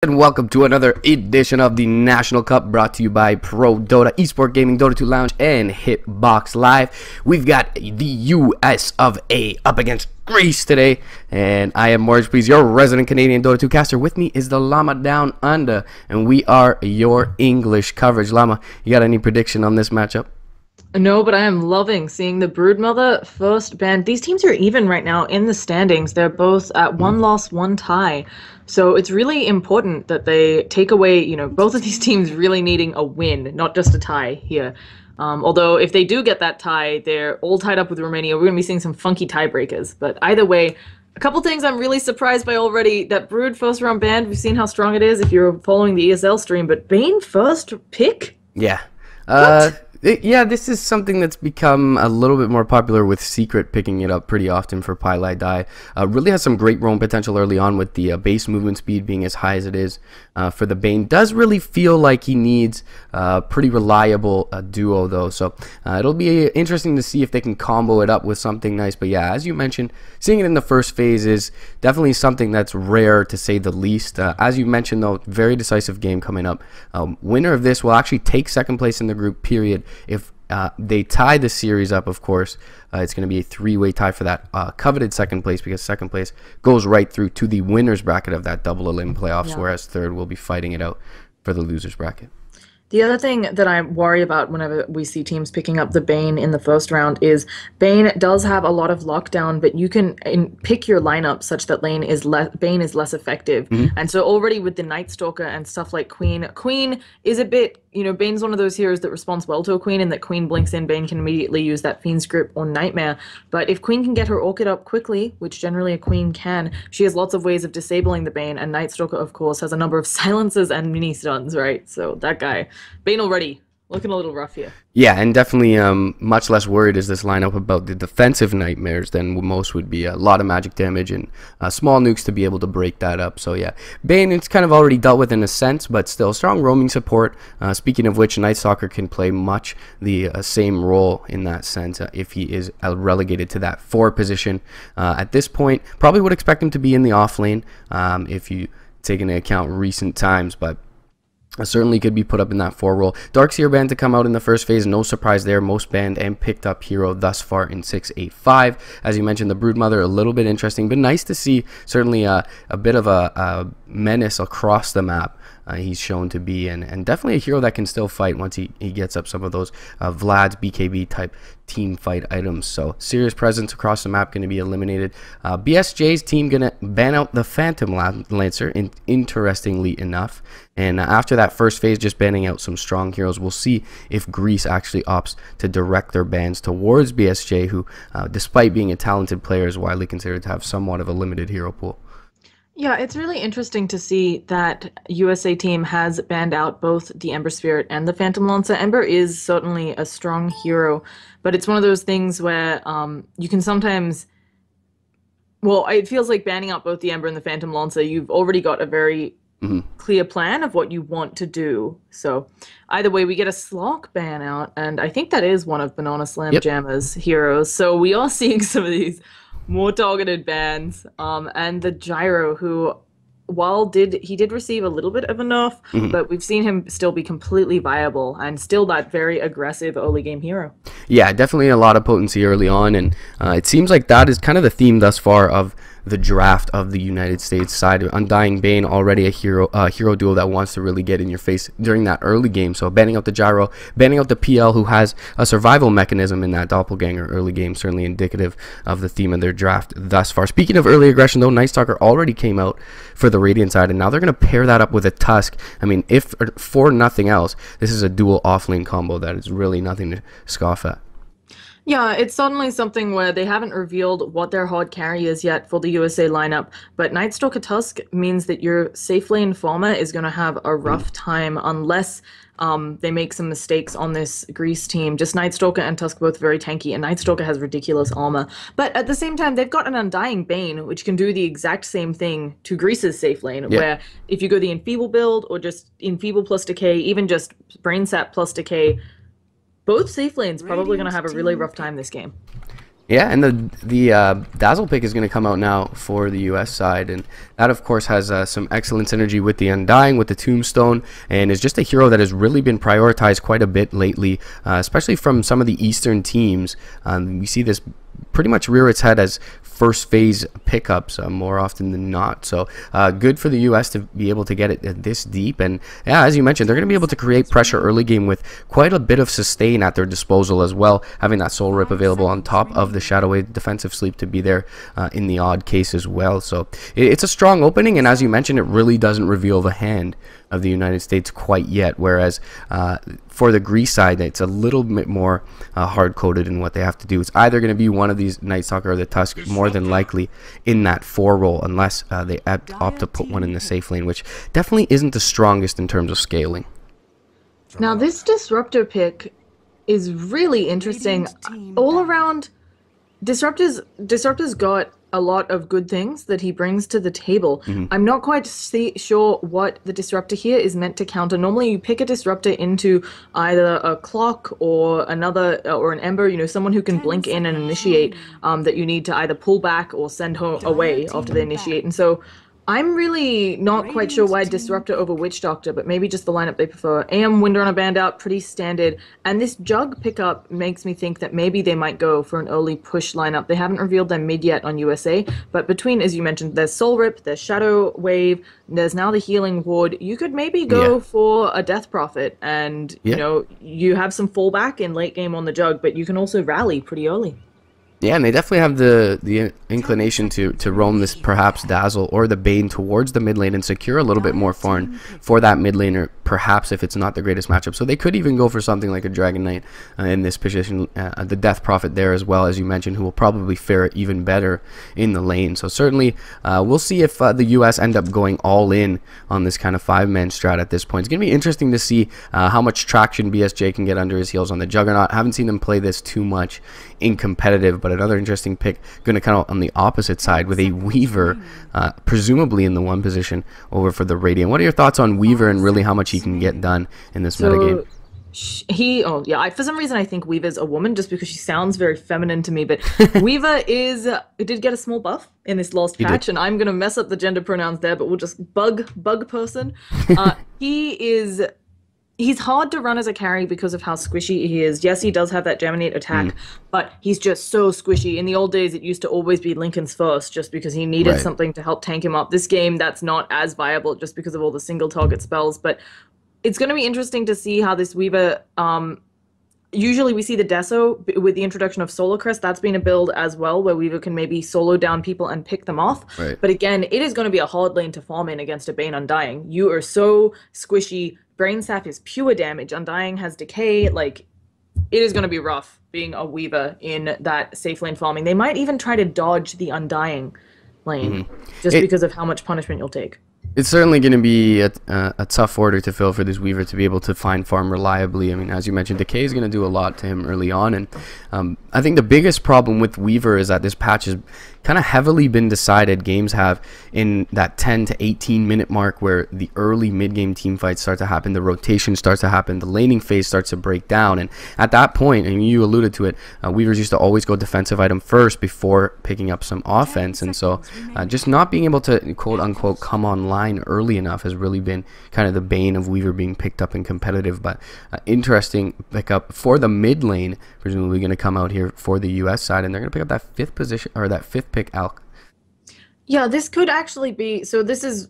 And welcome to another edition of the National Cup, brought to you by Pro Dota, Esport Gaming, Dota 2 Lounge, and Hitbox Live. We've got the US of A up against Greece today, and I am Morris, please, your resident Canadian Dota 2 caster. With me is the Llama Down Under, and we are your English coverage. Llama, you got any prediction on this matchup? No, but I am loving seeing the Broodmother first band. These teams are even right now in the standings. They're both at one loss, one tie. So it's really important that they take away, both of these teams really needing a win, not just a tie here. Although if they do get that tie, they're all tied up with Romania. We're going to be seeing some funky tiebreakers. But either way, a couple things I'm really surprised by already. That Brood first round band, we've seen how strong it is if you're following the ESL stream. But Bane first pick? Yeah. What? Yeah, this is something that's become a little bit more popular, with Secret picking it up pretty often for Pylai Dai. Really has some great roam potential early on, with the base movement speed being as high as it is for the Bane. Does really feel like he needs a pretty reliable duo, though. So it'll be interesting to see if they can combo it up with something nice. But yeah, as you mentioned, seeing it in the first phase is definitely something that's rare, to say the least. As you mentioned, though, very decisive game coming up. Winner of this will actually take second place in the group, period. If they tie the series up, of course, it's going to be a three-way tie for that coveted second place, because second place goes right through to the winner's bracket of that double elim playoffs, whereas third will be fighting it out for the loser's bracket. The other thing that I worry about whenever we see teams picking up the Bane in the first round is Bane does have a lot of lockdown, but you can pick your lineup such that Bane is less effective. And so already with the Night Stalker and stuff like Queen is a bit, Bane's one of those heroes that responds well to a Queen, and that Queen blinks in, Bane can immediately use that Fiend's Grip or Nightmare. But if Queen can get her Orchid up quickly, which generally a Queen can, she has lots of ways of disabling the Bane, and Night Stalker, of course, has a number of silences and mini stuns, right? So that guy, Bane already looking a little rough here. Yeah, and definitely much less worried is this lineup about the defensive nightmares than most would be. A lot of magic damage and small nukes to be able to break that up. So yeah, Bane, it's kind of already dealt with in a sense, but still strong roaming support. Speaking of which, Night Stalker can play much the same role in that sense if he is relegated to that 4 position. At this point, probably would expect him to be in the off lane if you take into account recent times, but certainly could be put up in that 4 role. Darkseer banned to come out in the first phase, no surprise there. Most banned and picked up hero thus far in 685. As you mentioned, the Broodmother, a little bit interesting, but nice to see. Certainly a bit of a menace across the map. He's shown to be, and definitely a hero that can still fight once he gets up some of those Vlad's BKB type team fight items. So serious presence across the map going to be eliminated. BSJ's team going to ban out the Phantom Lancer, interestingly enough. And after that first phase, just banning out some strong heroes, we'll see if Greece actually opts to direct their bans towards BSJ, who, despite being a talented player, is widely considered to have somewhat of a limited hero pool. Yeah, it's really interesting to see that USA team has banned out both the Ember Spirit and the Phantom Lancer. Ember is certainly a strong hero, but it's one of those things where you can sometimes... Well, it feels like banning out both the Ember and the Phantom Lancer, you've already got a very clear plan of what you want to do. So either way, we get a Slock ban out, and I think that is one of Banana Slam Jammer's heroes. So we are seeing some of these more targeted bans, and the Gyro, who, while he did receive a little bit of a nerf, but we've seen him still be completely viable and still that very aggressive early game hero. Yeah, definitely a lot of potency early on, and it seems like that is kind of the theme thus far of the draft of the United States side. Undying Bane, already a hero duo that wants to really get in your face during that early game. So banning out the Gyro, banning out the PL, who has a survival mechanism in that doppelganger early game, certainly indicative of the theme of their draft thus far. Speaking of early aggression, though, Night Stalker already came out for the Radiant side, and now they're going to pair that up with a Tusk. I mean, if for nothing else, this is a dual offlane combo that is really nothing to scoff at. Yeah, it's suddenly something where they haven't revealed what their hard carry is yet for the USA lineup, but Night Stalker Tusk means that your safe lane farmer is going to have a rough time unless they make some mistakes on this Greece team. Just Night Stalker and Tusk both very tanky, and Night Stalker has ridiculous armor. But at the same time, they've got an Undying Bane, which can do the exact same thing to Greece's safe lane, where if you go the Enfeeble build, or just Enfeeble plus Decay, even just Brain Sap plus Decay, both safe lanes probably going to have a really rough time this game. Yeah, and the Dazzle pick is going to come out now for the US side, and that of course has some excellent synergy with the Undying, with the Tombstone, and is just a hero that has really been prioritized quite a bit lately, especially from some of the Eastern teams. We see this pretty much rear its head as first phase pickups more often than not. So good for the US to be able to get it this deep. And yeah, as you mentioned, they're going to be able to create pressure early game with quite a bit of sustain at their disposal as well, having that Soul Rip available on top of the Shadow Wave defensive sleep to be there in the odd case as well. So it's a strong opening, and as you mentioned, it really doesn't reveal the hand of the United States quite yet, whereas for the Greece side, it's a little bit more hard-coded in what they have to do. It's either going to be one of these Night Stalker or the Tusk, more than likely in that 4 role, unless they opt to put one in the safe lane, which definitely isn't the strongest in terms of scaling. Now this Disruptor pick is really interesting. All around, Disruptor's got a lot of good things that he brings to the table. I'm not quite sure what the Disruptor here is meant to counter. Normally you pick a Disruptor into either a clock or another, or an Ember, you know, someone who can blink in and initiate, that you need to either pull back or send away after they initiate. And so I'm really not quite sure why Disruptor over Witch Doctor, but maybe just the lineup they prefer. AM Windrunner band out, pretty standard. And this Jug pickup makes me think that maybe they might go for an early push lineup. They haven't revealed their mid yet on USA, but between, as you mentioned, there's Soul Rip, there's Shadow Wave, there's now the Healing Ward. You could maybe go for a Death Prophet, and you know, you have some fallback in late game on the Jug, but you can also rally pretty early. Yeah, and they definitely have the inclination to roam this perhaps Dazzle or the Bane towards the mid lane and secure a little bit more farm for that mid laner, perhaps if it's not the greatest matchup. So they could even go for something like a Dragon Knight in this position, the Death Prophet there as well, as you mentioned, who will probably fare even better in the lane. So certainly we'll see if the US end up going all in on this kind of 5-man strat at this point. It's going to be interesting to see how much traction BSJ can get under his heels on the Juggernaut. I haven't seen them play this too much in competitive, but another interesting pick going to come out on the opposite side with a Weaver, presumably in the 1 position over for the Radiant. What are your thoughts on Weaver and really how much he can get done in this metagame? For some reason I think Weaver's a woman just because she sounds very feminine to me, but Weaver did get a small buff in this last patch, and I'm gonna mess up the gender pronouns there, but we'll just bug person. He's hard to run as a carry because of how squishy he is. Yes, he does have that Geminate attack, but he's just so squishy. In the old days, it used to always be Lincoln's first just because he needed something to help tank him up. This game, that's not as viable just because of all the single target spells, but it's going to be interesting to see how this Weaver... usually we see the Deso with the introduction of Solar Crest. That's been a build as well where Weaver can maybe solo down people and pick them off. But again, it is going to be a hard lane to farm in against a Bane Undying. You are so squishy. Brain Sap is pure damage. Undying has decay. Like, it is going to be rough being a Weaver in that safe lane farming. They might even try to dodge the Undying lane just because of how much punishment you'll take. It's certainly going to be a tough order to fill for this Weaver to be able to find farm reliably. I mean, as you mentioned, Decay is going to do a lot to him early on, and I think the biggest problem with Weaver is that this patch has kind of heavily been decided. Games have in that 10 to 18 minute mark where the early mid-game team fights start to happen, the rotation starts to happen, the laning phase starts to break down, and at that point, and you alluded to it, Weavers used to always go defensive item first before picking up some offense, and so just not being able to quote-unquote come online early enough has really been kind of the bane of Weaver being picked up in competitive. But interesting pickup for the mid lane, presumably going to come out here for the US side, and they're going to pick up that 5th position, or that 5th pick, Alk. Yeah, this could actually be, so this is,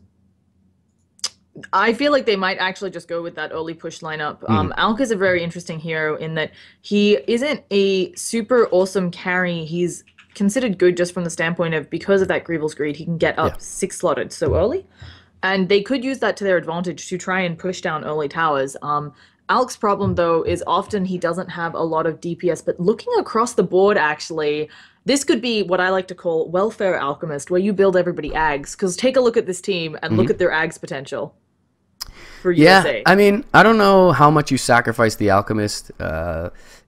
I feel like they might actually just go with that early push lineup. Alk is a very interesting hero in that he isn't a super awesome carry. He's considered good just from the standpoint of, because of that Grievel's Greed, he can get up 6 slotted so early. And they could use that to their advantage to try and push down early towers. Alk's problem, though, is often he doesn't have a lot of DPS. But looking across the board, actually, this could be what I like to call Welfare Alchemist, where you build everybody Ags. Because take a look at this team and look at their Ags potential for USA. I mean, I don't know how much you sacrifice the Alchemist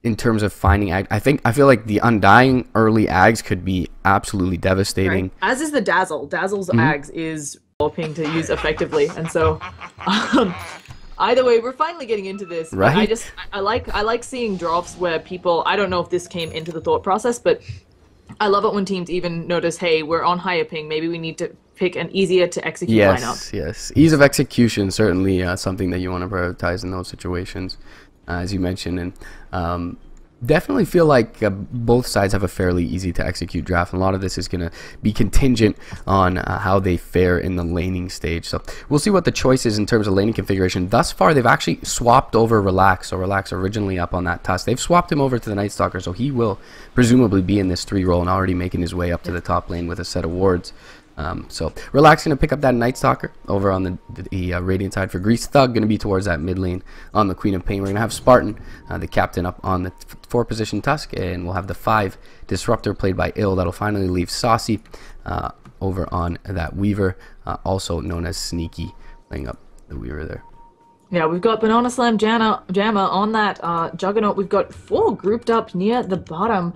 in terms of finding Ag. I feel like the Undying early Ags could be absolutely devastating. Right. As is the Dazzle. Dazzle's Ags is helping to use effectively, and so either way, we're finally getting into this. Right. I like seeing drops where people, I don't know if this came into the thought process, but I love it when teams even notice, hey, we're on higher ping. Maybe we need to pick an easier to execute lineup. Yes. Ease of execution, certainly something that you want to prioritize in those situations, as you mentioned. And definitely feel like both sides have a fairly easy to execute draft. And a lot of this is going to be contingent on how they fare in the laning stage. So we'll see what the choice is in terms of laning configuration. Thus far, they've actually swapped over Relax. So Relax originally up on that Tusk. They've swapped him over to the Night Stalker. So he will presumably be in this 3 role and already making his way up to the top lane with a set of wards. So Relax going to pick up that Night Stalker over on the Radiant side for Grease. Thug going to be towards that mid lane on the Queen of Pain. We're going to have Spartan, the captain, up on the 4 position Tusk, and we'll have the 5 Disruptor played by Ill. That'll finally leave Saucy over on that Weaver, also known as Sneaky, playing up the Weaver there. Yeah, we've got Banana Slam Jammer on that Juggernaut. We've got 4 grouped up near the bottom.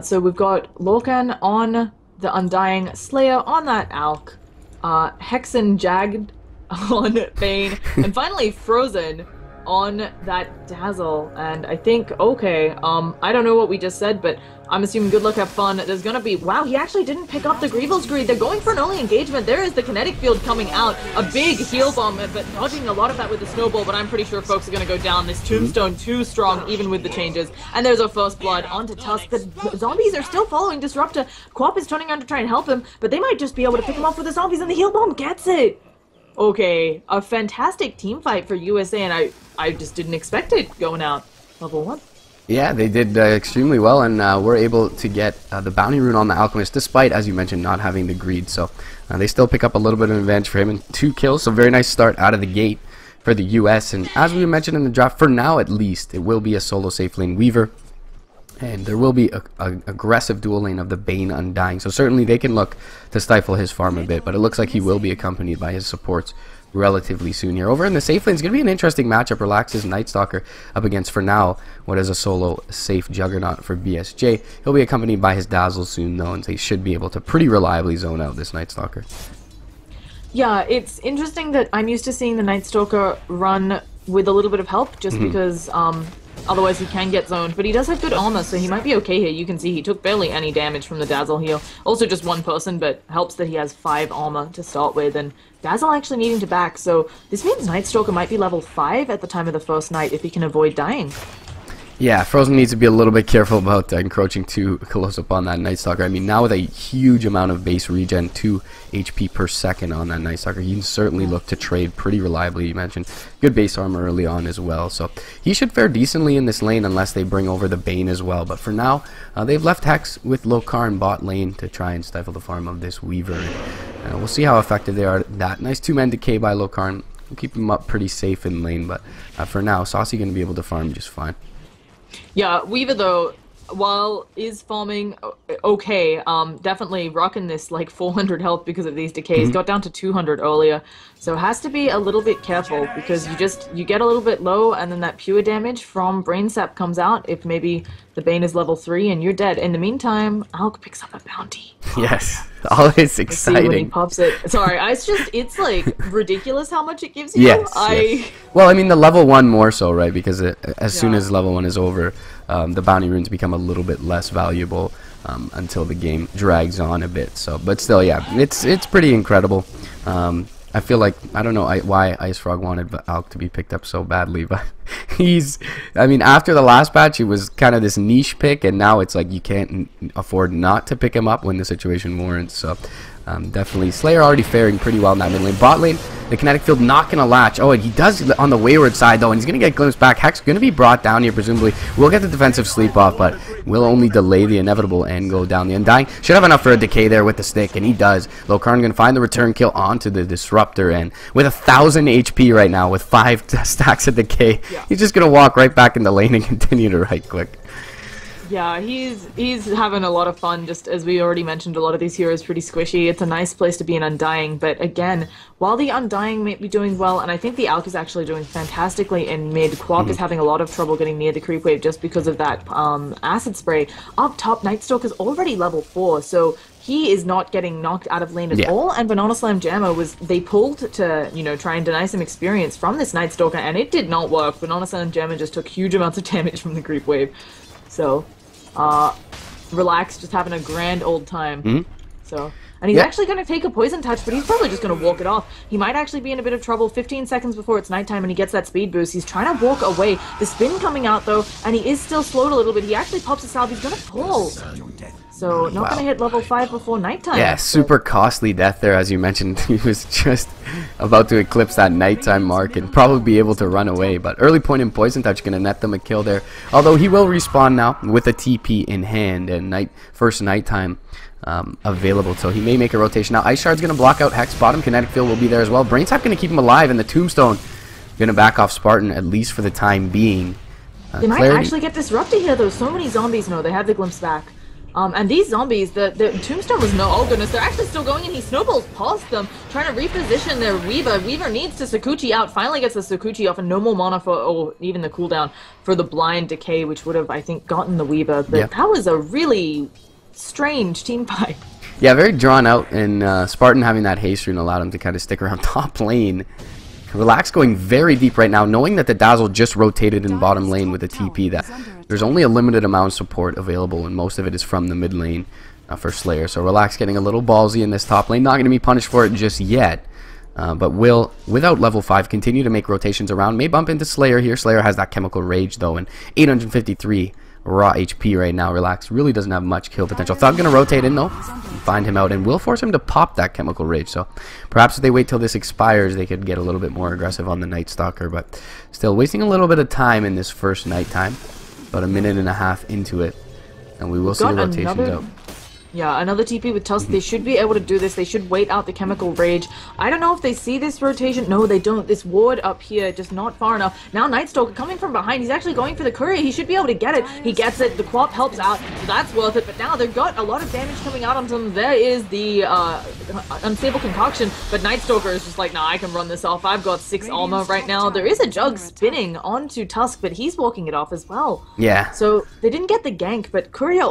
So we've got Lorcan on the Undying, Slayer on that Alk, Hexen Jagged on Bane, and finally Frozen on that Dazzle. And I think, okay, I don't know what we just said, but I'm assuming good luck, have fun. There's gonna be, wow, he actually didn't pick up the Greevil's Greed. They're going for an early engagement. There is the kinetic field coming out, a big heal bomb, but dodging a lot of that with the snowball, but I'm pretty sure folks are gonna go down. This Tombstone too strong, even with the changes. And there's our first blood onto Tusk. The zombies are still following Disruptor. Quap is turning around to try and help him, but they might just be able to pick him off with the zombies, and the heal bomb gets it. Okay, a fantastic team fight for USA, and I just didn't expect it going out level 1. Yeah, they did extremely well, and were able to get the bounty rune on the Alchemist, despite, as you mentioned, not having the greed. So they still pick up a little bit of advantage for him, and 2 kills. So very nice start out of the gate for the US. And as we mentioned in the draft, for now at least, it will be a solo safe lane Weaver. And there will be a aggressive dual lane of the Bane Undying. So certainly they can look to stifle his farm a bit, but it looks like he will be accompanied by his supports relatively soon here. Over in the safe lane, it's going to be an interesting matchup. Relax's Night Stalker up against, for now, what is a solo safe Juggernaut for BSJ. He'll be accompanied by his Dazzle soon, though, and so he should be able to pretty reliably zone out this Night Stalker. Yeah, it's interesting that I'm used to seeing the Night Stalker run with a little bit of help, just because otherwise he can get zoned, but he does have good armor, so he might be okay here. You can see he took barely any damage from the Dazzle heal. Also just 1 person, but helps that he has 5 armor to start with, and Dazzle actually needing to back, so this means Night Stalker might be level 5 at the time of the first night if he can avoid dying. Yeah, Frozen needs to be a little bit careful about encroaching too close upon that Night Stalker. I mean, now with a huge amount of base regen, 2 HP per second on that Night Stalker, he can certainly look to trade pretty reliably. You mentioned good base armor early on as well, so he should fare decently in this lane unless they bring over the Bane as well. But for now, they've left Hex with Lokarn bot lane to try and stifle the farm of this Weaver. We'll see how effective they are at that. Nice 2-man decay by Lokarn. We'll keep him up pretty safe in lane, but for now, Saucy going to be able to farm just fine. Yeah, Weaver though, while is farming okay, definitely rocking this like 400 health because of these decays. Got down to 200 earlier, so has to be a little bit careful because you get a little bit low, and then that pure damage from Brain Sap comes out if maybe the Bane is level 3 and you're dead. In the meantime, Alk picks up a bounty. Yes, always exciting. When he pops it. Sorry, it's like ridiculous how much it gives you. Yes. Well, I mean the level 1 more so, right? Because as soon as level 1 is over, the bounty runes become a little bit less valuable until the game drags on a bit. So, but still, yeah, it's pretty incredible. I feel like, I don't know why Ice Frog wanted Alk to be picked up so badly, but I mean, after the last patch, it was kind of this niche pick, and now it's like you can't afford not to pick him up when the situation warrants. So definitely, Slayer already faring pretty well in that mid lane. Bot lane, the kinetic field not going to latch. Oh, and he does on the wayward side, though, and he's going to get glimpsed back. Hex going to be brought down here, presumably. We'll get the defensive sleep off, but will only delay the inevitable and go down. The Undying should have enough for a decay there with the stick, and he does. Lokarn going to find the return kill onto the Disruptor, and with 1,000 HP right now, with 5 stacks of decay, he's just going to walk right back in the lane and continue to right-click. Yeah, he's having a lot of fun. Just as we already mentioned, a lot of these heroes pretty squishy. It's a nice place to be an Undying, but again, while the Undying may be doing well, and I think the Alk is actually doing fantastically in mid, Quap is having a lot of trouble getting near the creep wave just because of that acid spray. Up top, Night Stalker is already level 4, so he is not getting knocked out of lane at all, and Banana Slam Jammer they pulled to, try and deny some experience from this Night Stalker, and it did not work. Banana Slam Jammer just took huge amounts of damage from the creep wave. So, Relax, just having a grand old time. Mhm. So, and he's actually going to take a poison touch, but he's probably just going to walk it off. He might actually be in a bit of trouble. 15 seconds before it's nighttime and he gets that speed boost. He's trying to walk away. The spin coming out though, and he is still slowed a little bit. He actually pops a salve. He's going to fall. So not going to hit level 5 before nighttime. Yeah, super costly death there, as you mentioned. He was just about to eclipse that nighttime mark and probably be able to run away. But early point in poison touch going to net them a kill there. Although he will respawn now with a TP in hand and first nighttime available, so he may make a rotation. Now Ice Shard's going to block out Hex. Bottom kinetic field will be there as well. Brainsap going to keep him alive, and the Tombstone going to back off Spartan, at least for the time being. They might actually get disrupted here though. So many zombies. No, they have the glimpse back. And these zombies, the Tombstone was oh goodness, they're actually still going, and he snowballs past them, trying to reposition their Weaver. Weaver needs to Sakuchi out, finally gets the Sakuchi off, and no more mana for, or even the cooldown for the blind decay, which would have, I think, gotten the Weaver. But that was a really strange team fight. Yeah, very drawn out, and Spartan having that haste rune allowed him to kind of stick around top lane. Relax going very deep right now, knowing that the Dazzle just rotated in bottom lane with a TP, that there's only a limited amount of support available, and most of it is from the mid lane for Slayer. So Relax getting a little ballsy in this top lane, not going to be punished for it just yet, but will, without level 5, continue to make rotations around. May bump into Slayer here. Slayer has that Chemical Rage though, and 853 raw HP right now. Relax really doesn't have much kill potential. Thug going to rotate in though, find him out, and will force him to pop that Chemical Rage. So perhaps if they wait till this expires, they could get a little bit more aggressive on the Night Stalker, but still wasting a little bit of time in this first nighttime. About a minute and a half into it, and we will see the rotations out. Yeah, another TP with Tusk. They should be able to do this. They should wait out the Chemical Rage. I don't know if they see this rotation. No, they don't. This ward up here, just not far enough. Now Nightstalker coming from behind. He's actually going for the courier. He should be able to get it. He gets it. The Quap helps out, so that's worth it. But now they've got a lot of damage coming out onto them. There is the Unstable Concoction, but Nightstalker is just like, nah, I can run this off. I've got 6 armor right now. There is a Jug spinning onto Tusk, but he's walking it off as well. Yeah. So they didn't get the gank, but Courier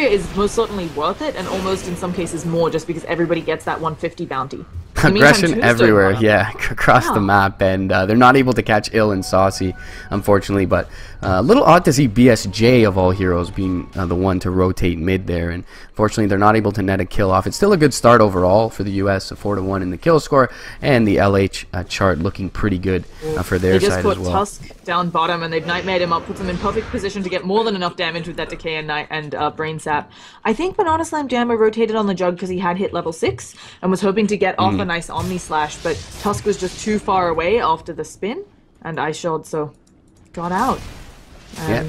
is most certainly worth it, and almost in some cases more, just because everybody gets that 150 bounty. Aggression everywhere, yeah, across the map, and they're not able to catch Ill and Saucy, unfortunately, but a little odd to see BSJ of all heroes being the one to rotate mid there, and unfortunately they're not able to net a kill off. It's still a good start overall for the US, a 4-1 in the kill score, and the LH chart looking pretty good for their side as well. They just put Tusk down bottom, and they've nightmared him up, puts him in perfect position to get more than enough damage with that Decay and Brain Sap. I think Banana Slam Jammer rotated on the Jug because he had hit level 6, and was hoping to get off a nice Omni Slash, but Tusk was just too far away after the spin, and Ice Shard, so got out. Yeah,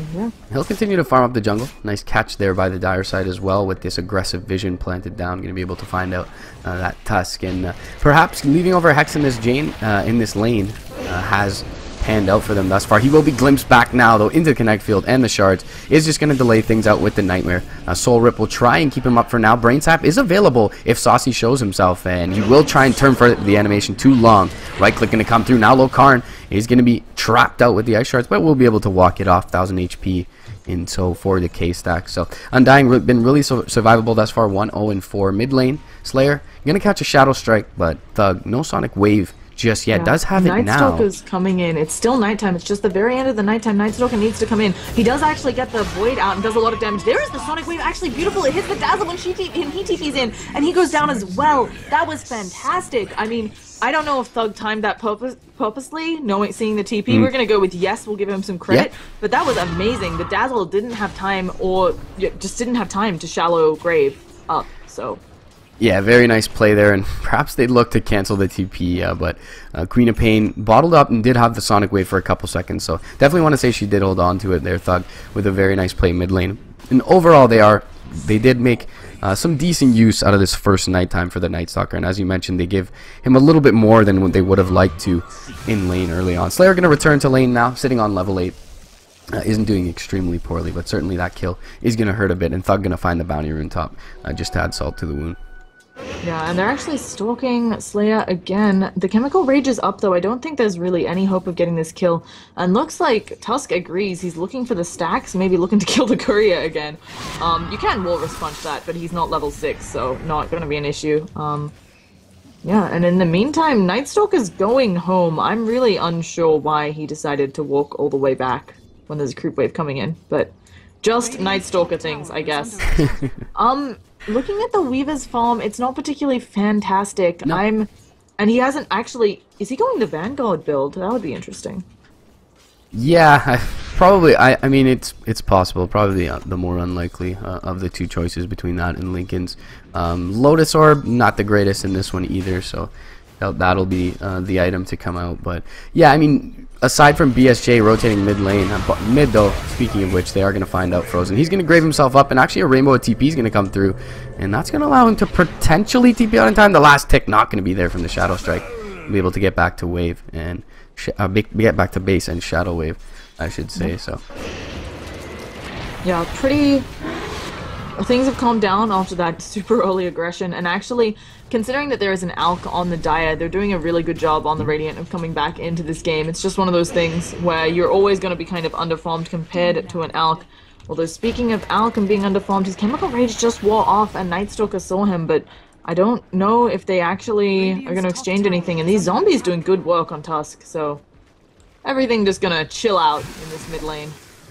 he'll continue to farm up the jungle. Nice catch there by the Dire side as well, with this aggressive vision planted down. Going to be able to find out that Tusk, and perhaps leaving over Hex in this in this lane has panned out for them thus far. He will be glimpsed back now though into the Connect Field, and the Shards is just going to delay things out with the Nightmare. Soul Rip will try and keep him up for now. Brain Sap is available if Saucy shows himself, and he will try and turn for the animation too long. Right click going to come through. Now Lokarn is going to be trapped out with the Ice Shards, but we'll be able to walk it off. 1000 HP in so for the K stack. So Undying been really survivable thus far. 1-0-4 mid lane. Slayer going to catch a Shadow Strike, but Thug no Sonic Wave just yet. Does have it now. Nightstalker's coming in. It's still nighttime. It's just the very end of the nighttime. Nightstalker needs to come in. He does actually get the Void out and does a lot of damage. There is the Sonic Wave, actually beautiful. It hits the Dazzle when he TP's in, and he goes down as well. That was fantastic. I mean, I don't know if Thug timed that purposely, seeing the TP. We're going to go with yes, we'll give him some credit. But that was amazing. The Dazzle didn't have time, or just didn't have time to shallow Grave up, so... Yeah, very nice play there, and perhaps they'd look to cancel the TP, but Queen of Pain bottled up and did have the Sonic Wave for a couple seconds, so definitely want to say she did hold on to it there, Thug, with a very nice play mid lane. And overall, they did make some decent use out of this first nighttime for the Night Stalker, and as you mentioned, they give him a little bit more than what they would have liked to in lane early on. Slayer going to return to lane now, sitting on level 8. Isn't doing extremely poorly, but certainly that kill is going to hurt a bit, and Thug going to find the bounty rune top just to add salt to the wound. Yeah, and they're actually stalking Slayer again. The Chemical Rage is up, though. I don't think there's really any hope of getting this kill. And looks like Tusk agrees. He's looking for the stacks, maybe looking to kill the Courier again. You can Walrus Punch that, but he's not level 6, so not going to be an issue. Yeah, and in the meantime, Nightstalker's going home. I'm really unsure why he decided to walk all the way back when there's a creep wave coming in, but Just Night Stalker things, I guess. Looking at the Weaver's farm, it's not particularly fantastic. No. And he hasn't actually. Is he going to Vanguard build? That would be interesting. Yeah, probably. I mean, it's possible. Probably the more unlikely of the two choices between that and Lincoln's. Lotus Orb, not the greatest in this one either. So that'll be the item to come out. But yeah, I mean, aside from BSJ rotating mid lane, mid though, speaking of which, they are going to find out Frozen. He's going to grave himself up, and actually a Rainbow TP is going to come through, and that's going to allow him to potentially TP out in time. The last tick not going to be there from the Shadow Strike. Be able to get back to wave and get back to base and Shadow Wave, I should say. So yeah, pretty. Things have calmed down after that super early aggression, and actually, considering that there is an Alk on the Dire, they're doing a really good job on the Radiant of coming back into this game. It's just one of those things where you're always going to be kind of underfarmed compared to an Alk. Although speaking of Alk and being underfarmed, his Chemical Rage just wore off and Night Stalker saw him, but I don't know if they actually are going to exchange anything, and these zombies doing good work on Tusk, so everything just going to chill out in this mid lane.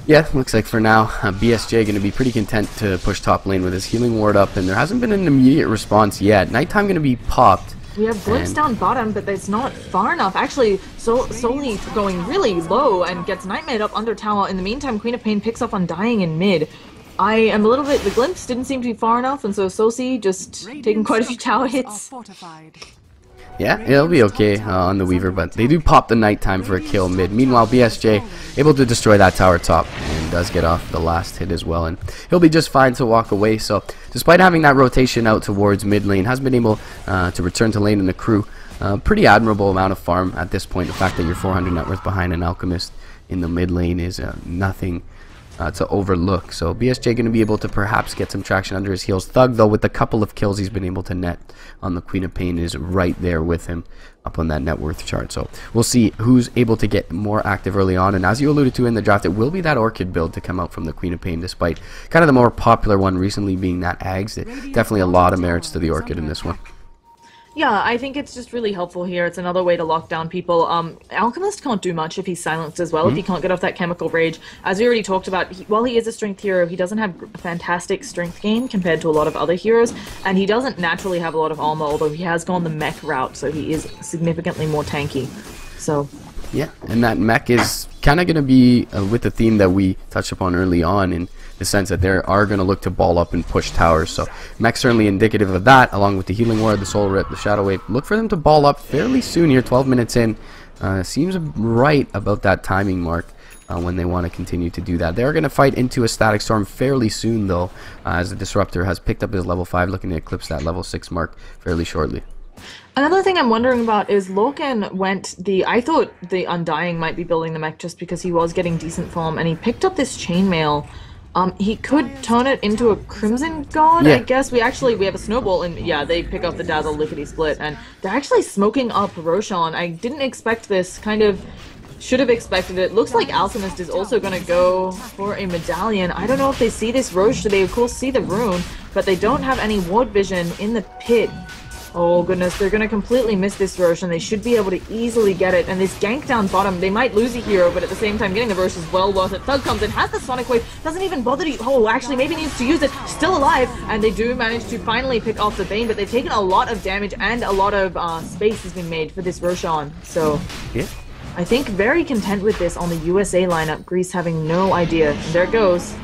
yeah, looks like for now, BSJ going to be pretty content to push top lane with his healing ward up, and there hasn't been an immediate response yet. Nighttime going to be popped. We have Glimpse down bottom, but it's not far enough. Actually, Soli going really low and gets Nightmare up under tower. In the meantime, Queen of Pain picks up Undying in mid. I am a little bit... The Glimpse didn't seem to be far enough, and so Sosi just taking quite a few tower hits. Yeah, it'll be okay on the Weaver, but they do pop the Nighttime for a kill mid. Meanwhile, BSJ able to destroy that tower top and does get off the last hit as well, and he'll be just fine to walk away. So despite having that rotation out towards mid lane, has been able to return to lane in the crew. Pretty admirable amount of farm at this point. The fact that you're 400 net worth behind an Alchemist in the mid lane is nothing to overlook. So BSJ going to be able to perhaps get some traction under his heels. Thug, though, with the couple of kills he's been able to net on the Queen of Pain, is right there with him up on that net worth chart. So we'll see who's able to get more active early on. And as you alluded to in the draft, it will be that Orchid build to come out from the Queen of Pain, despite kind of the more popular one recently being that Ags. Definitely a lot of merits to the Orchid in this one. Yeah, I think it's just really helpful here. It's another way to lock down people. Alchemist can't do much if he's silenced as well, if he can't get off that Chemical Rage. As we already talked about, while he is a strength hero, he doesn't have fantastic strength gain compared to a lot of other heroes, and he doesn't naturally have a lot of armor, although he has gone the mech route, so he is significantly more tanky. So yeah, and that mech is kind of going to be with the theme that we touched upon early on, in the sense that they are going to look to ball up and push towers. So mech certainly indicative of that, along with the healing ward, the soul rip, the shadow wave. Look for them to ball up fairly soon here, 12 minutes in. Seems right about that timing mark when they want to continue to do that. They're going to fight into a static storm fairly soon, though, as the disruptor has picked up his level 5, looking to eclipse that level 6 mark fairly shortly. another thing I'm wondering about is Lorcan went I thought the Undying might be building the mech just because he was getting decent farm, and he picked up this chainmail. He could turn it into a Crimson God, yeah. I guess. We have a Snowball, and yeah, they pick up the Dazzle Lickety Split, and they're actually smoking up Roshan. I didn't expect this, kind of should have expected it. Looks like Alchemist is also going to go for a Medallion. I don't know if they see this Roche, they of course see the rune, but they don't have any ward vision in the pit. Oh goodness, they're going to completely miss this Roche, and they should be able to easily get it. And this gank down bottom, they might lose a hero, but at the same time, getting the Roche is well worth it. Thug comes in, has the Sonic Wave, doesn't even bother to... Oh, actually, maybe needs to use it. Still alive, and they do manage to finally pick off the Bane, but they've taken a lot of damage, and a lot of space has been made for this Roshan. So, yeah. I think very content with this on the USA lineup. Greece having no idea. And there it goes.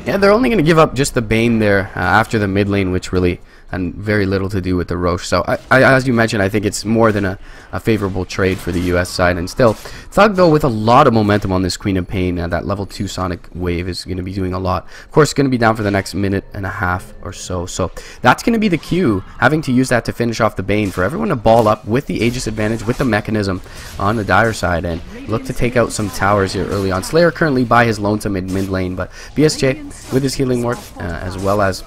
Yeah, they're only going to give up just the Bane there after the mid lane, which really had very little to do with the Roche. So, as you mentioned, I think it's more than a favorable trade for the US side. And still, Thug, though, with a lot of momentum on this Queen of Pain, that level 2 Sonic Wave is going to be doing a lot. Of course, going to be down for the next minute and a half or so. So, that's going to be the cue, having to use that to finish off the Bane, for everyone to ball up with the Aegis advantage, with the mechanism on the Dire side, and look to take out some towers here early on. Slayer currently by his lonesome in mid lane, but BSJ with his healing ward, as well as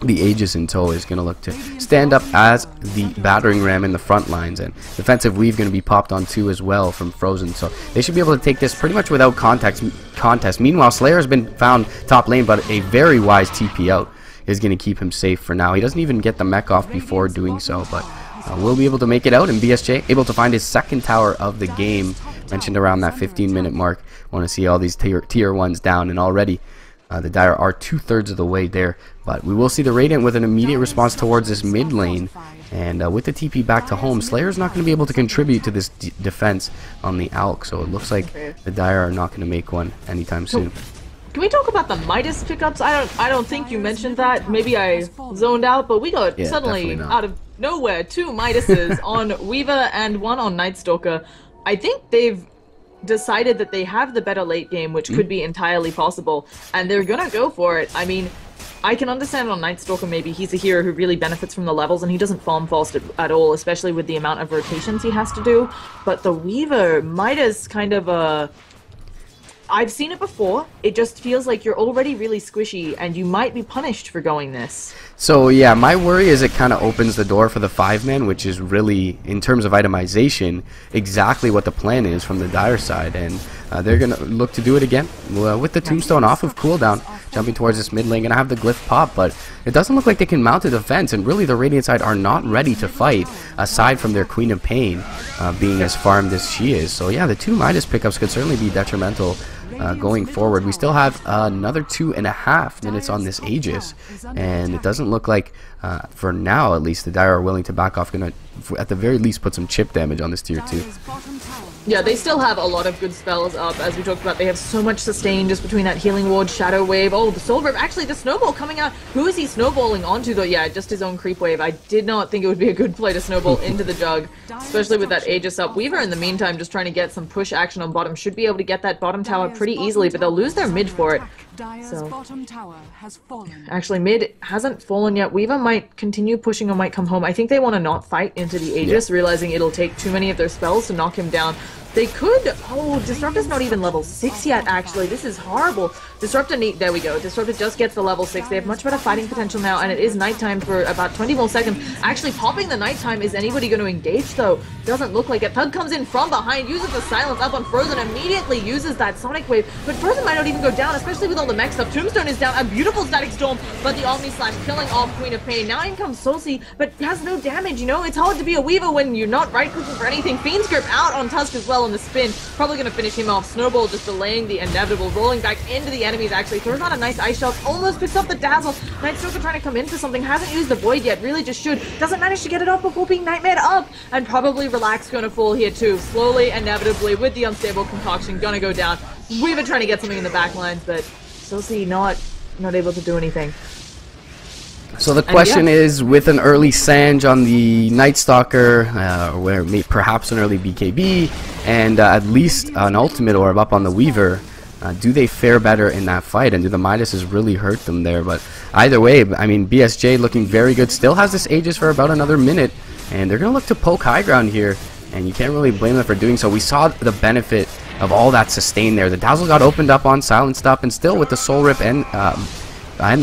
the Aegis in tow, is going to look to stand up as the battering ram in the front lines, and defensive weave going to be popped on too as well from Frozen, so they should be able to take this pretty much without contest. Meanwhile, Slayer has been found top lane, but a very wise TP out is going to keep him safe for now. He doesn't even get the mech off before doing so, but will be able to make it out, and BSJ able to find his second tower of the game, mentioned around that 15-minute mark. Want to see all these tier 1s down, and already The Dire are 2/3 of the way there, but we will see the Radiant with an immediate response towards this mid lane. And with the TP back to home, Slayer's not going to be able to contribute to this defense on the Alk, so it looks like the Dire are not going to make one anytime soon. Can we talk about the Midas pickups? I don't think you mentioned that. Maybe I zoned out, but we got suddenly out of nowhere 2 Midases on Weaver and 1 on Night Stalker. I think they've decided that they have the better late game, which could be entirely possible, and they're gonna go for it. I mean, I can understand on Night Stalker maybe he's a hero who really benefits from the levels and he doesn't farm fast at all, especially with the amount of rotations he has to do. But the Weaver, Midas kind of I've seen it before. It just feels like you're already really squishy and you might be punished for going this. So yeah, my worry is it kind of opens the door for the 5-man, which is really, in terms of itemization, exactly what the plan is from the Dire side. And they're going to look to do it again with the Tombstone off of cooldown, jumping towards this mid lane. Going to have the Glyph pop, but it doesn't look like they can mount a defense. And really the Radiant side are not ready to fight, aside from their Queen of Pain being as farmed as she is. So yeah, the 2 Midas pickups could certainly be detrimental going forward. We still have another 2.5 minutes on this Aegis, and it doesn't look like, for now at least, the Dire are willing to back off. Gonna, at the very least, put some chip damage on this tier 2. Yeah, they still have a lot of good spells up, as we talked about. They have so much sustain just between that Healing Ward, Shadow Wave. Oh, the Soul Rip. Actually, the Snowball coming out. Who is he snowballing onto, though? Yeah, just his own Creep Wave. I did not think it would be a good play to snowball into the Jug, especially with that Aegis up. Weaver, in the meantime, just trying to get some push action on bottom. Should be able to get that bottom tower pretty easily, but they'll lose their mid for it. So, actually, mid hasn't fallen yet. Weaver might continue pushing or might come home. I think they want to not fight into the Aegis, realizing it'll take too many of their spells to knock him down. They could... Oh, Disruptor's not even level 6 yet, actually. This is horrible. Disruptor there we go. Disruptor just gets the level 6. They have much better fighting potential now, and it is nighttime for about 20 more seconds. Actually, popping the nighttime, is anybody going to engage, though? Doesn't look like it. Thug comes in from behind, uses the silence up on Frozen, immediately uses that Sonic Wave, but Frozen might not even go down, especially with all the mechs up. Tombstone is down, a beautiful Static Storm, but the Omni Slash killing off Queen of Pain. Now in comes Saucy, but has no damage, you know? It's hard to be a Weaver when you're not right-clicking for anything. Fiend's Grip out on Tusk as well on the spin. Probably going to finish him off. Snowball just delaying the inevitable, rolling back into the enemies actually. Throws out a nice Ice Shot, almost picks up the Dazzle. Night Stalker trying to come in for something, hasn't used the Void yet, really just should. Doesn't manage to get it off before being Nightmare up, and probably Relax going to fall here too. Slowly, inevitably, with the Unstable Concoction, gonna go down. Weaver trying to get something in the back lines, but Saucy not able to do anything. So the question is, with an early Sange on the Night Stalker, where perhaps an early BKB, and at least an Ultimate Orb up on the Weaver, do they fare better in that fight, and do the Midases really hurt them there? But either way, I mean, BSJ looking very good, still has this Aegis for about another minute, and they're going to look to poke high ground here, and you can't really blame them for doing so. We saw the benefit of all that sustain there. The Dazzle got opened up on, silenced up, and still with the Soul Rip and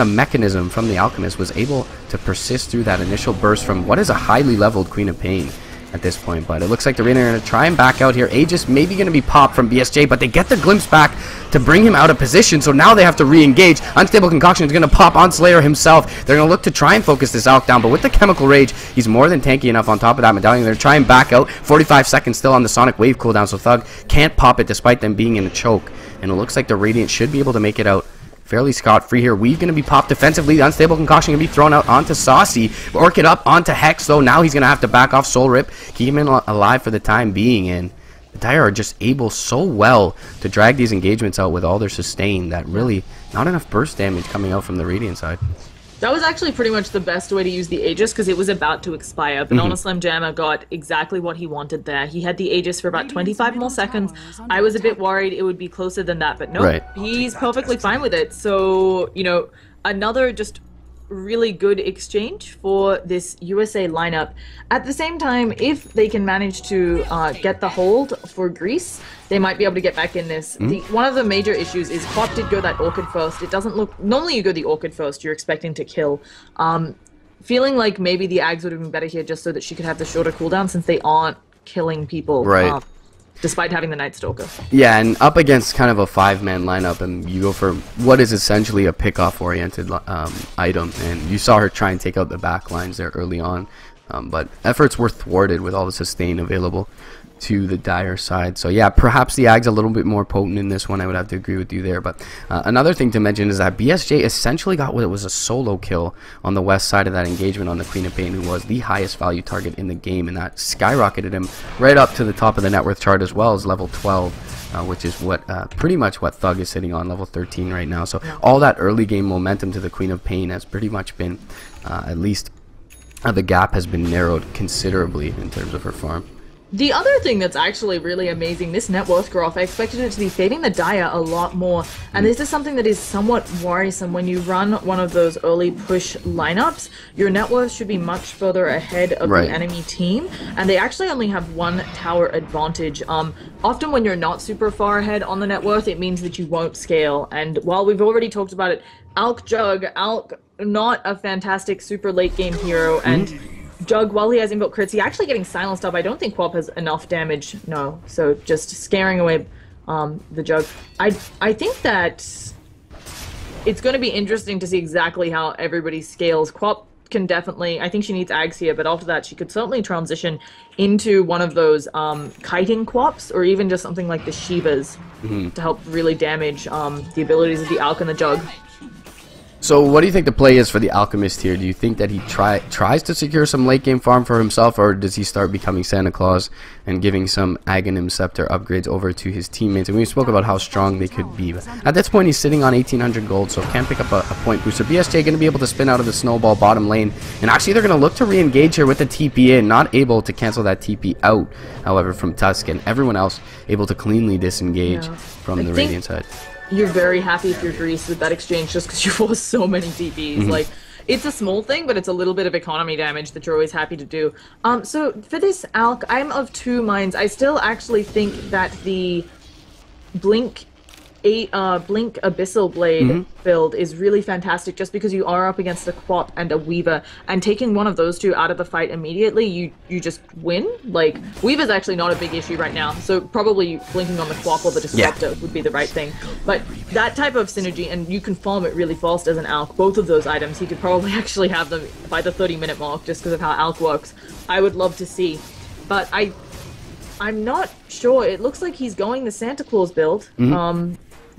the Mechanism from the Alchemist was able to persist through that initial burst from what is a highly leveled Queen of Pain at this point. But it looks like the Radiant are going to try and back out here. Aegis maybe going to be popped from BSJ, but they get the glimpse back to bring him out of position, so now they have to re-engage. Unstable Concoction is going to pop on Slayer himself. They're going to look to try and focus this Alk down, but with the Chemical Rage, he's more than tanky enough on top of that Medallion. They're going to try and back out. 45 seconds still on the Sonic Wave cooldown, so Thug can't pop it despite them being in a choke. And it looks like the Radiant should be able to make it out fairly scot-free here. Weave going to be popped defensively. The Unstable Concoction going to be thrown out onto Saucy. Orchid up onto Hex, though. Now he's going to have to back off Soul Rip. Keep him alive for the time being. And the Dire are just able so well to drag these engagements out with all their sustain that really not enough burst damage coming out from the Radiant side. That was actually pretty much the best way to use the Aegis because it was about to expire. Banana Slam Jammer got exactly what he wanted there. He had the Aegis for about 25 more seconds. I was a bit worried it would be closer than that, but no, he's perfectly fine with it. So, you know, another just really good exchange for this USA lineup. At the same time, if they can manage to get the hold for Greece, they might be able to get back in this. One of the major issues is Pop did go that Orchid first. It doesn't look... Normally you go the Orchid first, you're expecting to kill. Feeling like maybe the Ags would have been better here just so that she could have the shorter cooldown since they aren't killing people. Despite having the Night Stalker. Yeah, and up against kind of a 5-man lineup, and you go for what is essentially a pick-off-oriented item, and you saw her try and take out the back lines there early on, but efforts were thwarted with all the sustain available. to the Dire side. So yeah, perhaps the Ag's a little bit more potent in this one. I would have to agree with you there. But another thing to mention is that BSJ essentially got what it was a solo kill on the west side of that engagement on the Queen of Pain, who was the highest value target in the game, and that skyrocketed him right up to the top of the net worth chart as well as level 12. Which is what pretty much what Thug is sitting on, level 13 right now. So all that early game momentum to the Queen of Pain has pretty much been, at least the gap has been narrowed considerably in terms of her farm. The other thing that's actually really amazing, this net worth graph, I expected it to be fading the Dire a lot more, and this is something that is somewhat worrisome. When you run one of those early push lineups, your net worth should be much further ahead of the enemy team, and they actually only have 1 tower advantage. Often when you're not super far ahead on the net worth, it means that you won't scale, and while we've already talked about it, Alk not a fantastic super late game hero, and Jug, while he has inbuilt crits, he's actually getting silenced up. I don't think Quap has enough damage, no. So just scaring away the Jug. I think that it's going to be interesting to see exactly how everybody scales. Quap can definitely, I think she needs Ags here, but after that she could certainly transition into one of those kiting Quaps, or even just something like the Shivas to help really damage the abilities of the Alk and the Jug. So what do you think the play is for the Alchemist here? Do you think that he tries to secure some late game farm for himself, or does he start becoming Santa Claus and giving some Aghanim Scepter upgrades over to his teammates? And we spoke about how strong they could be. But at this point, he's sitting on 1,800 gold, so can't pick up a point booster. BSJ going to be able to spin out of the snowball bottom lane, and actually they're going to look to re-engage here with the TP in, not able to cancel that TP out, however, from Tusk, and everyone else able to cleanly disengage from the Radiant side. You're very happy if you're Greece with that exchange just because you forced so many TPs. Like, it's a small thing, but it's a little bit of economy damage that you're always happy to do. So for this Alk, I'm of 2 minds. I still actually think that the Blink Abyssal Blade build is really fantastic, just because you are up against a Quap and a Weaver, and taking one of those 2 out of the fight immediately, you just win. Like, Weaver's actually not a big issue right now, so probably blinking on the Quap or the Disruptor would be the right thing. But that type of synergy, and you can farm it really fast as an Alk, both of those items, he could probably actually have them by the 30-minute mark just because of how Alk works. I would love to see. But I'm not sure. It looks like he's going the Santa Claus build.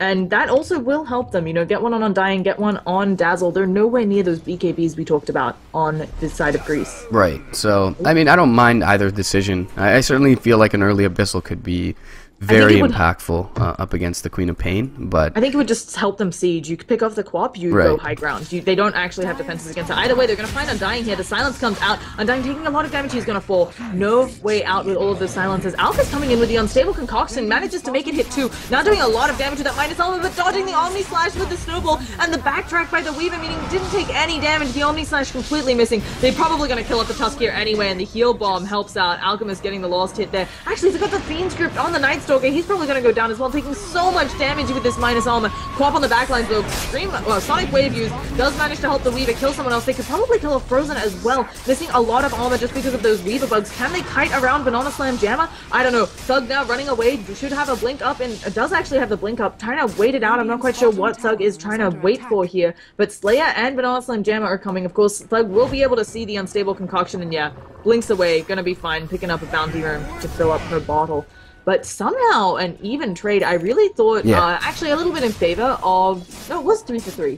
And that also will help them, you know, get one on Undying, get one on Dazzle. They're nowhere near those BKBs we talked about on this side of Greece. Right. So, I mean, I don't mind either decision. I certainly feel like an early Abyssal could be very impactful up against the Queen of Pain, but I think it would just help them siege. You could pick off the Quap, you go high ground. They don't actually have defenses against it. Either way, they're going to find Undying here. The silence comes out. Undying taking a lot of damage. He's going to fall. No way out with all of those silences. Alk is coming in with the Unstable Concoction, manages to make it hit 2. Now doing a lot of damage with that minus element, but dodging the Omni Slash with the Snowball, and the backtrack by the Weaver, meaning didn't take any damage. The Omni Slash completely missing. They're probably going to kill off the Tusk here anyway, and the heal bomb helps out. Alchemist getting the last hit there. Actually, he's got the Fiend Script on the Night Stalker. He's probably going to go down as well, taking so much damage with this minus armor. Quap on the backlines though, Sonic Wave use does manage to help the Weaver kill someone else. They could probably kill a Frozen as well, missing a lot of armor just because of those Weaver bugs. Can they kite around Banana Slam Jammer? I don't know. Thug now running away, should have a blink up, and does actually have the blink up, trying to wait it out. I'm not quite sure what Thug is trying to wait for here, but Slayer and Banana Slam Jammer are coming. Of course, Thug will be able to see the Unstable Concoction, and yeah, blinks away, gonna be fine, picking up a bounty room to fill up her bottle. But somehow an even trade, I really thought, actually a little bit in favor of, no, it was 3 for 3.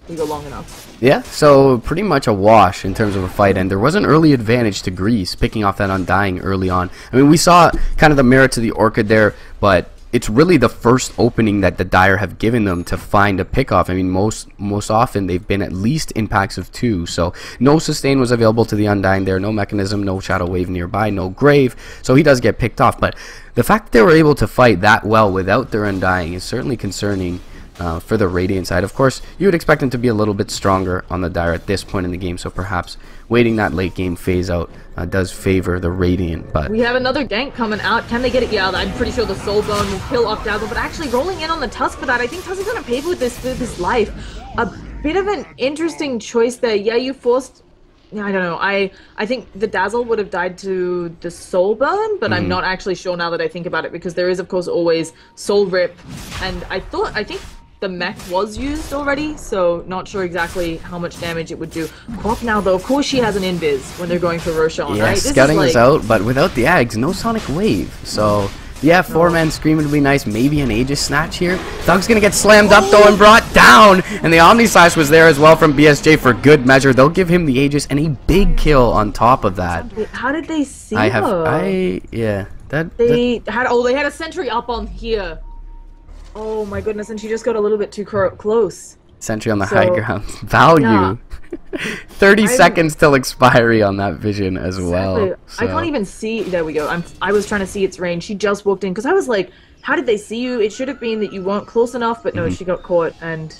We go long enough. Yeah, so pretty much a wash in terms of a fight, and there was an early advantage to Greece, picking off that Undying early on. I mean, we saw kind of the merit to the Orchid there, but it's really the first opening that the Dire have given them to find a pickoff. I mean, most often they've been at least in packs of 2, so no sustain was available to the Undying there, no mechanism, no Shadow Wave nearby, no Grave, so he does get picked off. But the fact that they were able to fight that well without their Undying is certainly concerning for the Radiant side. Of course, you would expect them to be a little bit stronger on the Dire at this point in the game, so perhaps waiting that late game phase out does favor the Radiant. But we have another gank coming out. Can they get it? Yeah, I'm pretty sure the Soulbone will kill off Dazzle, but actually rolling in on the Tusk for that. I think Tusk is going to pay with his life. A bit of an interesting choice there. Yeah, you forced... Yeah, I don't know. I think the Dazzle would have died to the Soulburn, but I'm not actually sure now that I think about it, because there is, of course, always Soul Rip, and I think the mech was used already, so not sure exactly how much damage it would do. Quap now, though, of course she has an invis when they're going for Roshan, Yeah, right? scouting is out, but without the Ags, no Sonic Wave. So, yeah, 4-man Scream would be nice. Maybe an Aegis Snatch here. Thug's going to get slammed up, though, and brought down. And the Omni Slash was there as well from BSJ for good measure. They'll give him the Aegis and a big kill on top of that. Wait, how did they see her? They had a sentry up on here. Oh my goodness, and she just got a little bit too close. Sentry on the high ground. Value. Yeah. 30 seconds till expiry on that vision as well. So. I can't even see. There we go. I was trying to see its range. She just walked in because I was like, how did they see you? It should have been that you weren't close enough, but no, she got caught. And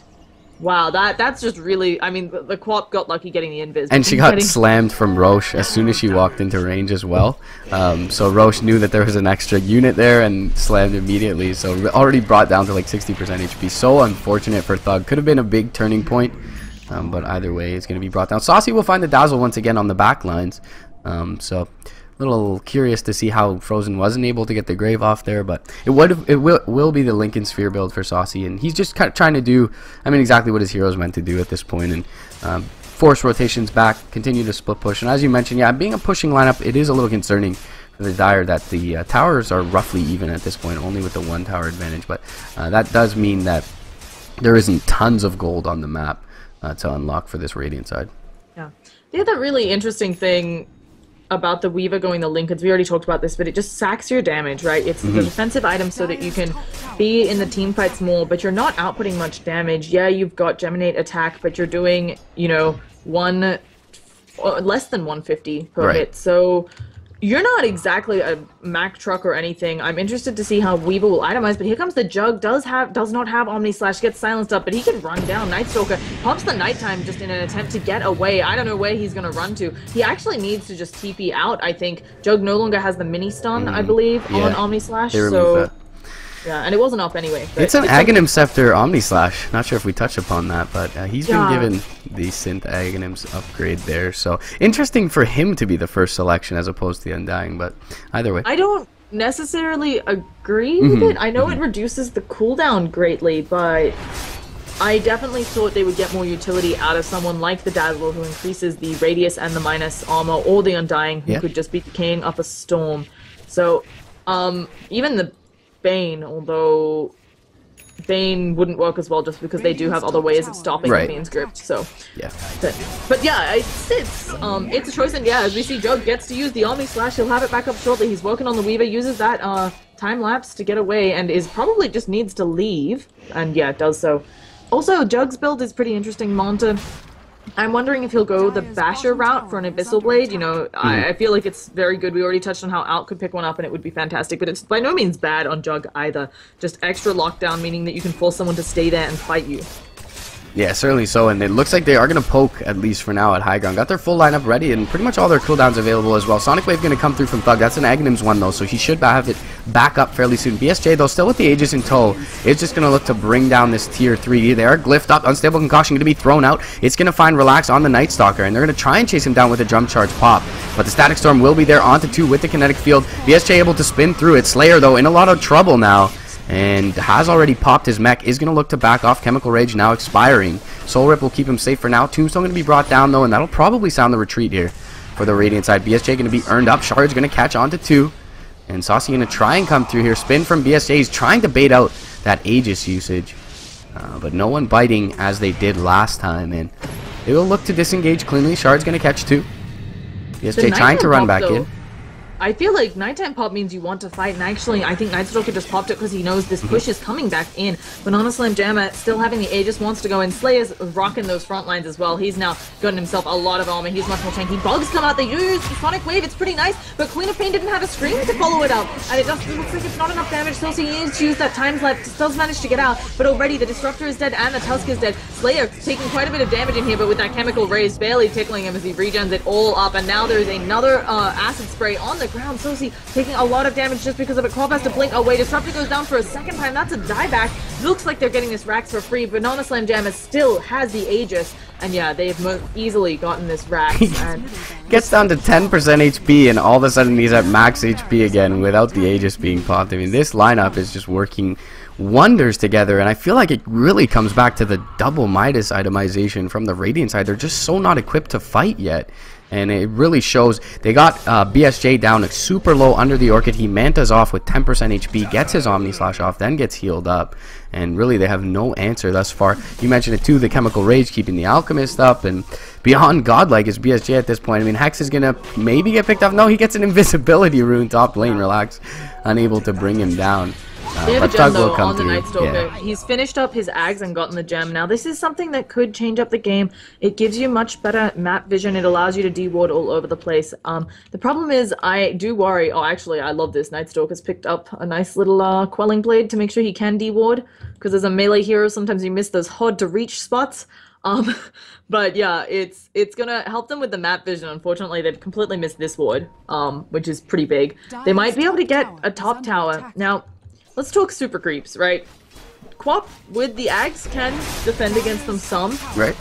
wow, that's just really. I mean, the Quap got lucky getting the invis. And she got slammed from Roche as soon as she walked into range as well. So Roche knew that there was an extra unit there and slammed immediately. So already brought down to like 60% HP. So unfortunate for Thug. Could have been a big turning point. But either way, it's going to be brought down. Saucy will find the Dazzle once again on the back lines. So a little curious to see how Frozen wasn't able to get the Grave off there. But it will be the Lincoln Sphere build for Saucy. And he's just kind of trying to do, exactly what his hero's meant to do at this point. And force rotations back, continue to split push. And as you mentioned, yeah, being a pushing lineup, it is a little concerning for the Dire that the towers are roughly even at this point, only with the 1 tower advantage. But that does mean that there isn't tons of gold on the map to unlock for this Radiant side. Yeah. The other really interesting thing about the Weaver going the Lincolns, we already talked about this, but it just sacks your damage, right? It's the defensive item so that you can be in the team fights more, but you're not outputting much damage. Yeah, you've got Geminate attack, but you're doing, less than 150 per hit. So you're not exactly a Mac truck or anything. I'm interested to see how Weaver will itemize, but here comes the Jug. Does not have Omni Slash, gets silenced up, but he can run down. Night Stalker pops the Nighttime just in an attempt to get away. I don't know where he's going to run to. He actually needs to just TP out, I think. Jug no longer has the mini stun, I believe, on Omni Slash. So yeah, and it wasn't up anyway. It's an Aghanim Scepter Omni Slash. Not sure if we touched upon that, but he's been given the Synth Aghanim's upgrade there. So interesting for him to be the first selection as opposed to the Undying, but either way. I don't necessarily agree with it. I know it reduces the cooldown greatly, but I definitely thought they would get more utility out of someone like the Dazzle, who increases the radius and the minus armor, or the Undying, who could just be decaying up a storm. So even the Bane, although Bane wouldn't work as well just because they do have other ways of stopping the Bane's grip. So yeah, but yeah, it's a choice. And yeah, as we see, Jug gets to use the Omni Slash. He'll have it back up shortly. He's working on the Weaver, uses that time lapse to get away, and is probably just needs to leave. And yeah, does so. Also, Jug's build is pretty interesting. Monta, I'm wondering if he'll go the Basher route for an Abyssal Blade. I feel like it's very good. We already touched on how Out could pick one up and it would be fantastic, but it's by no means bad on Jug either. Just extra lockdown, meaning that you can force someone to stay there and fight you. Yeah, certainly so, and it looks like they are going to poke, at least for now, at high ground. Got their full lineup ready, and pretty much all their cooldowns available as well. Sonic Wave going to come through from Thug. That's an Aghanim's one, though, so he should have it back up fairly soon. BSJ, though, still with the Aegis in tow, is just going to look to bring down this tier 3. They are glyphed up. Unstable Concussion going to be thrown out. It's going to find Relax on the Night Stalker, and they're going to try and chase him down with a Jump Charge pop. But the Static Storm will be there onto 2 with the Kinetic Field. BSJ able to spin through it. Slayer, though, in a lot of trouble now, and has already popped his mech. Is going to look to back off. Chemical Rage now expiring. Soul Rip will keep him safe for now. Tombstone going to be brought down, though, and that'll probably sound the retreat here for the Radiant side. BSJ going to be earned up. Shard's going to catch on to 2. And Saucy going to try and come through here. Spin from BSJ. He's trying to bait out that Aegis usage. But no one biting as they did last time. And they will look to disengage cleanly. Shard's going to catch 2. BSJ trying to run back in. I feel like Nighttime Pop means you want to fight, and actually I think Night Stalker just popped it because he knows this push is coming back in. Banana Slam Jammer still having the Aegis, wants to go in. Slayer's rocking those front lines as well. He's now gotten himself a lot of armor. He's much more tanky. Bugs come out, they use the Sonic Wave, it's pretty nice, but Queen of Pain didn't have a Scream to follow it up, and it looks like it's not enough damage, so he needs to use that time lapse. Does manage to get out, but already the Disruptor is dead and the Tusk is dead. Slayer taking quite a bit of damage in here, but with that Chemical Raise barely tickling him as he regens it all up, and now there's another Acid Spray on the ground. Sosi taking a lot of damage just because of it. Quap has to blink away. Disruptor goes down for a second time. That's a dieback. Looks like they're getting this Rax for free. Banana Slam Jammer still has the Aegis. And yeah, they've easily gotten this Rax. And gets down to 10% HP, and all of a sudden he's at max HP again without the Aegis being popped. I mean, this lineup is just working wonders together, and I feel like it really comes back to the double Midas itemization from the Radiant side. They're just so not equipped to fight yet. And it really shows. They got BSJ down super low under the Orchid. He mantas off with 10% HP, gets his Omni Slash off, then gets healed up. And really, they have no answer thus far. You mentioned it too, the Chemical Rage keeping the Alchemist up. And beyond godlike is BSJ at this point. I mean, Hex is going to maybe get picked up. No, he gets an invisibility rune top lane. Relax. Unable to bring him down. They have a gem though on the Night Stalker. Yeah. He's finished up his Ags and gotten the gem. Now this is something that could change up the game. It gives you much better map vision. It allows you to de-ward all over the place. The problem is I do worry. Oh, actually, I love this. Night Stalker's picked up a nice little Quelling Blade to make sure he can de-ward. Because as a melee hero, sometimes you miss those hard-to-reach spots. But yeah, it's gonna help them with the map vision. Unfortunately, they've completely missed this ward, which is pretty big. They might be able to get a top tower. Now, let's talk super creeps, right? Quap with the Ags can defend against them some. Right.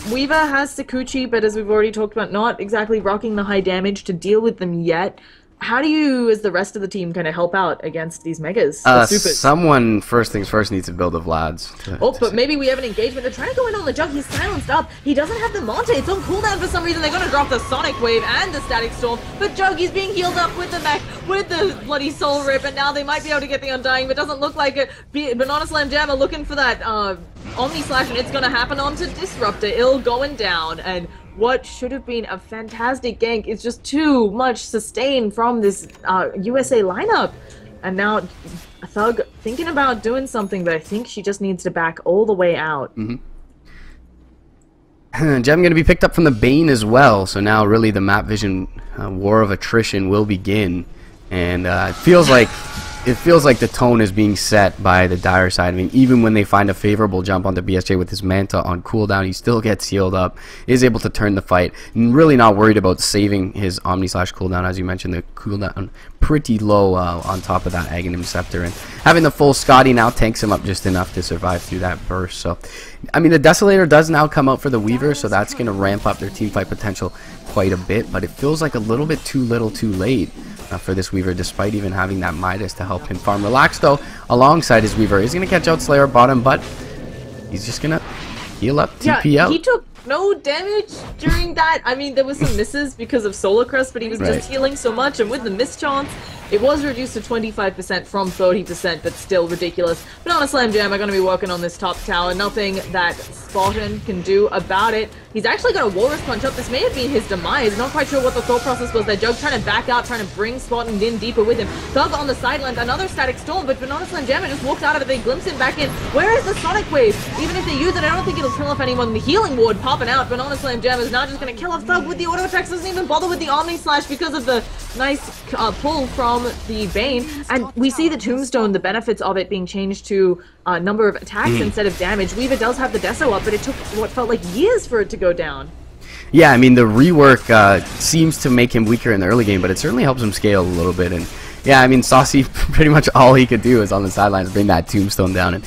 Weaver has Sakuchi, but as we've already talked about, not exactly rocking the high damage to deal with them yet. How do you, as the rest of the team, kind of help out against these megas? Someone, first things first, needs to build a Vlad's. But maybe we have an engagement. They're trying to go in on the Jug. He's silenced up. He doesn't have the Monte. It's on cooldown for some reason. They're going to drop the Sonic Wave and the Static Storm. But Jug, he's being healed up with the mech, with the bloody Soul Rip, and now they might be able to get the Undying, but doesn't look like it. Banana Slam Jam are looking for that Omni Slash, and it's going to happen onto Disruptor. Ill going down, and what should have been a fantastic gank is just too much sustain from this USA lineup. And now Thug thinking about doing something, but I think she just needs to back all the way out. Gem going to be picked up from the Bane as well. So now really the map vision war of attrition will begin. And it feels like the tone is being set by the Dire side. I mean, even when they find a favorable jump onto BSJ with his Manta on cooldown, he still gets healed up, is able to turn the fight, and really not worried about saving his Omni Slash cooldown. As you mentioned, the cooldown pretty low on top of that Aghanim Scepter, and having the full Scotty now tanks him up just enough to survive through that burst. So, I mean, the Desolator does now come out for the Weaver, so that's going to ramp up their team fight potential quite a bit, but it feels like a little bit too little too late for this Weaver, despite even having that Midas to help him farm. Relax, though, alongside his Weaver. He's going to catch out Slayer bottom, but he's just going to heal up, TP out. He took no damage during that. I mean, there was some misses because of Solar Crest, but he was just healing so much, and with the mischance, it was reduced to 25% from 30%, but still ridiculous. Banana Slam Jam are going to be working on this top tower. Nothing that Spartan can do about it. He's actually got a Walrus Punch up. This may have been his demise. Not quite sure what the thought process was there. Jug trying to back out, trying to bring Spartan in deeper with him. Thug on the sidelines, another Static Storm, but Banana Slam Jam just walked out of it. They glimpse him back in. Where is the Sonic Wave? Even if they use it, I don't think it'll kill off anyone. The Healing Ward popping out. Banana Slam Jam is now just going to kill off Thug with the auto attacks. Doesn't even bother with the Omni Slash because of the nice pull from the Bane. And we see the Tombstone, the benefits of it being changed to number of attacks instead of damage. Weaver does have the Deso up, but it took what felt like years for it to go down. Yeah, I mean, the rework seems to make him weaker in the early game, but it certainly helps him scale a little bit. And yeah, I mean, Saucy, pretty much all he could do is on the sidelines bring that Tombstone down. And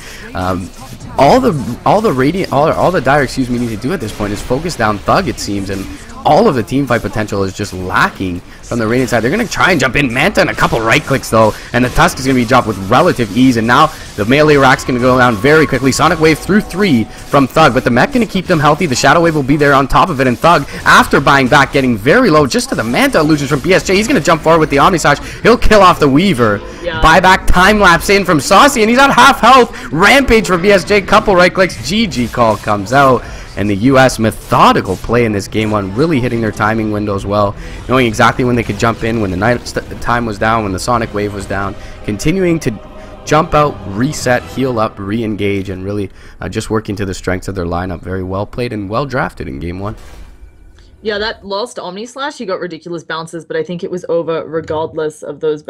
all the Dire, need to do at this point is focus down Thug, it seems, and all of the team fight potential is just lacking from the Radiant side. They're going to try and jump in. Manta and a couple right clicks, though, and the Tusk is going to be dropped with relative ease, and now the melee rack's going to go down very quickly. Sonic Wave through 3 from Thug, but the mech going to keep them healthy. The Shadow Wave will be there on top of it, and Thug, after buying back, getting very low just to the Manta illusions from BSJ. He's going to jump forward with the Omni Slash. He'll kill off the Weaver. Buyback time-lapse in from Saucy, and he's at half health. Rampage for BSJ, couple right clicks. GG call comes out. And the U.S. methodical play in this game one, really hitting their timing windows well, knowing exactly when they could jump in, when the night time was down, when the Sonic Wave was down, continuing to jump out, reset, heal up, re-engage, and really just working to the strengths of their lineup. Very well played and well drafted in game one. Yeah, that lost Omni Slash, he got ridiculous bounces, but I think it was over regardless of those